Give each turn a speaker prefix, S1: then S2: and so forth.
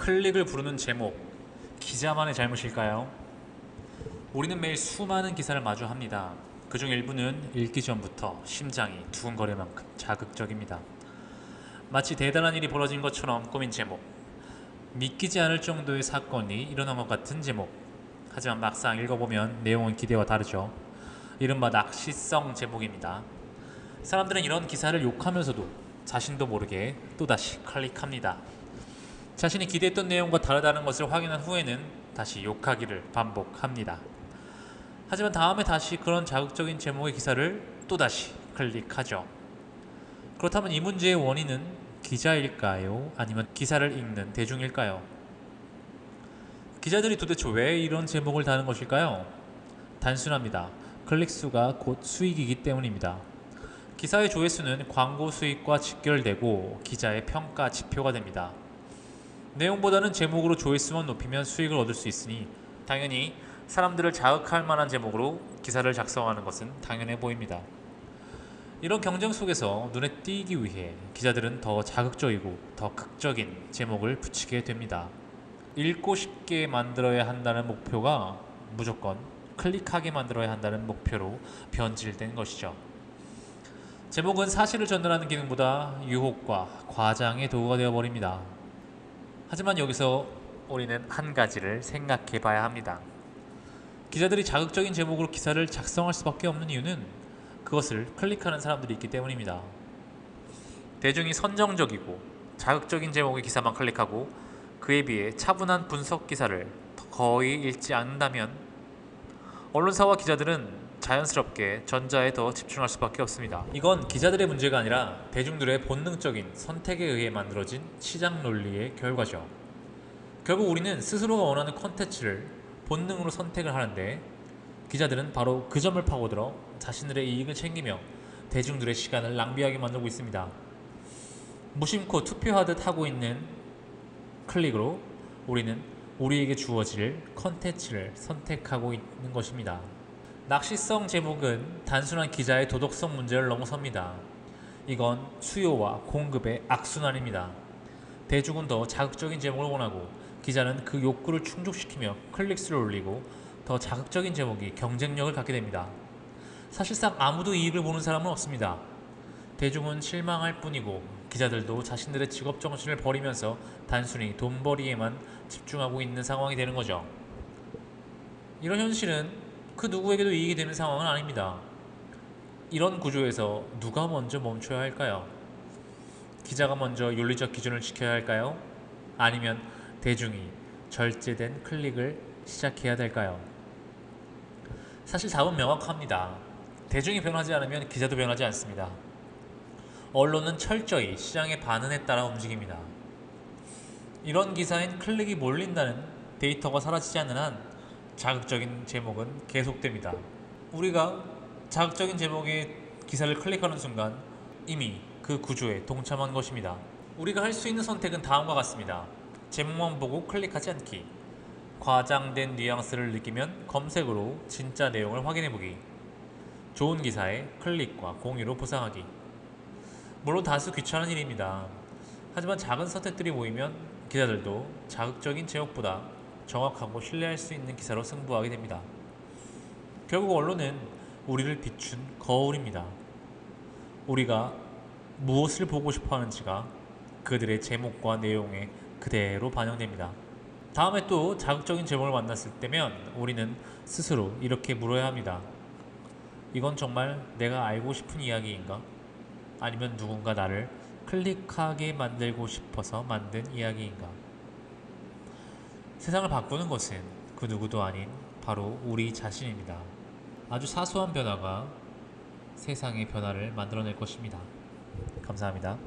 S1: 클릭을 부르는 제목, 기자만의 잘못일까요? 우리는 매일 수많은 기사를 마주합니다. 그중 일부는 읽기 전부터 심장이 두근거릴 만큼 자극적입니다. 마치 대단한 일이 벌어진 것처럼 꾸민 제목, 믿기지 않을 정도의 사건이 일어난 것 같은 제목. 하지만 막상 읽어보면 내용은 기대와 다르죠. 이른바 낚시성 제목입니다. 사람들은 이런 기사를 욕하면서도 자신도 모르게 또다시 클릭합니다. 자신이 기대했던 내용과 다르다는 것을 확인한 후에는 다시 욕하기를 반복합니다. 하지만 다음에 다시 그런 자극적인 제목의 기사를 또다시 클릭하죠. 그렇다면 이 문제의 원인은 기자일까요? 아니면 기사를 읽는 대중일까요? 기자들이 도대체 왜 이런 제목을 다는 것일까요? 단순합니다. 클릭수가 곧 수익이기 때문입니다. 기사의 조회수는 광고 수익과 직결되고 기자의 평가 지표가 됩니다. 내용보다는 제목으로 조회수만 높이면 수익을 얻을 수 있으니 당연히 사람들을 자극할 만한 제목으로 기사를 작성하는 것은 당연해 보입니다. 이런 경쟁 속에서 눈에 띄기 위해 기자들은 더 자극적이고 더 극적인 제목을 붙이게 됩니다. 읽고 싶게 만들어야 한다는 목표가 무조건 클릭하게 만들어야 한다는 목표로 변질된 것이죠. 제목은 사실을 전달하는 기능보다 유혹과 과장의 도구가 되어버립니다. 하지만 여기서 우리는 한 가지를 생각해 봐야 합니다. 기자들이 자극적인 제목으로 기사를 작성할 수밖에 없는 이유는 그것을 클릭하는 사람들이 있기 때문입니다. 대중이 선정적이고 자극적인 제목의 기사만 클릭하고 그에 비해 차분한 분석 기사를 거의 읽지 않는다면 언론사와 기자들은 자연스럽게 전자에 더 집중할 수밖에 없습니다. 이건 기자들의 문제가 아니라 대중들의 본능적인 선택에 의해 만들어진 시장 논리의 결과죠. 결국 우리는 스스로가 원하는 콘텐츠를 본능으로 선택을 하는데 기자들은 바로 그 점을 파고들어 자신들의 이익을 챙기며 대중들의 시간을 낭비하게 만들고 있습니다. 무심코 투표하듯 하고 있는 클릭으로 우리는 우리에게 주어질 콘텐츠를 선택하고 있는 것입니다. 낚시성 제목은 단순한 기자의 도덕성 문제를 넘어섭니다. 이건 수요와 공급의 악순환입니다. 대중은 더 자극적인 제목을 원하고 기자는 그 욕구를 충족시키며 클릭수를 올리고 더 자극적인 제목이 경쟁력을 갖게 됩니다. 사실상 아무도 이익을 보는 사람은 없습니다. 대중은 실망할 뿐이고 기자들도 자신들의 직업 정신을 버리면서 단순히 돈벌이에만 집중하고 있는 상황이 되는 거죠. 이런 현실은 그 누구에게도 이익이 되는 상황은 아닙니다. 이런 구조에서 누가 먼저 멈춰야 할까요? 기자가 먼저 윤리적 기준을 지켜야 할까요? 아니면 대중이 절제된 클릭을 시작해야 될까요? 사실 답은 명확합니다. 대중이 변하지 않으면 기자도 변하지 않습니다. 언론은 철저히 시장의 반응에 따라 움직입니다. 이런 기사엔 클릭이 몰린다는 데이터가 사라지지 않는 한 자극적인 제목은 계속됩니다. 우리가 자극적인 제목의 기사를 클릭하는 순간 이미 그 구조에 동참한 것입니다. 우리가 할 수 있는 선택은 다음과 같습니다. 제목만 보고 클릭하지 않기, 과장된 뉘앙스를 느끼면 검색으로 진짜 내용을 확인해보기, 좋은 기사에 클릭과 공유로 보상하기. 물론 다소 귀찮은 일입니다. 하지만 작은 선택들이 모이면 기자들도 자극적인 제목보다 정확하고 신뢰할 수 있는 기사로 승부하게 됩니다. 결국 언론은 우리를 비춘 거울입니다. 우리가 무엇을 보고 싶어 하는지가 그들의 제목과 내용에 그대로 반영됩니다. 다음에 또 자극적인 제목을 만났을 때면 우리는 스스로 이렇게 물어야 합니다. 이건 정말 내가 알고 싶은 이야기인가? 아니면 누군가 나를 클릭하게 만들고 싶어서 만든 이야기인가? 세상을 바꾸는 것은 그 누구도 아닌 바로 우리 자신입니다. 아주 사소한 변화가 세상의 변화를 만들어낼 것입니다. 감사합니다.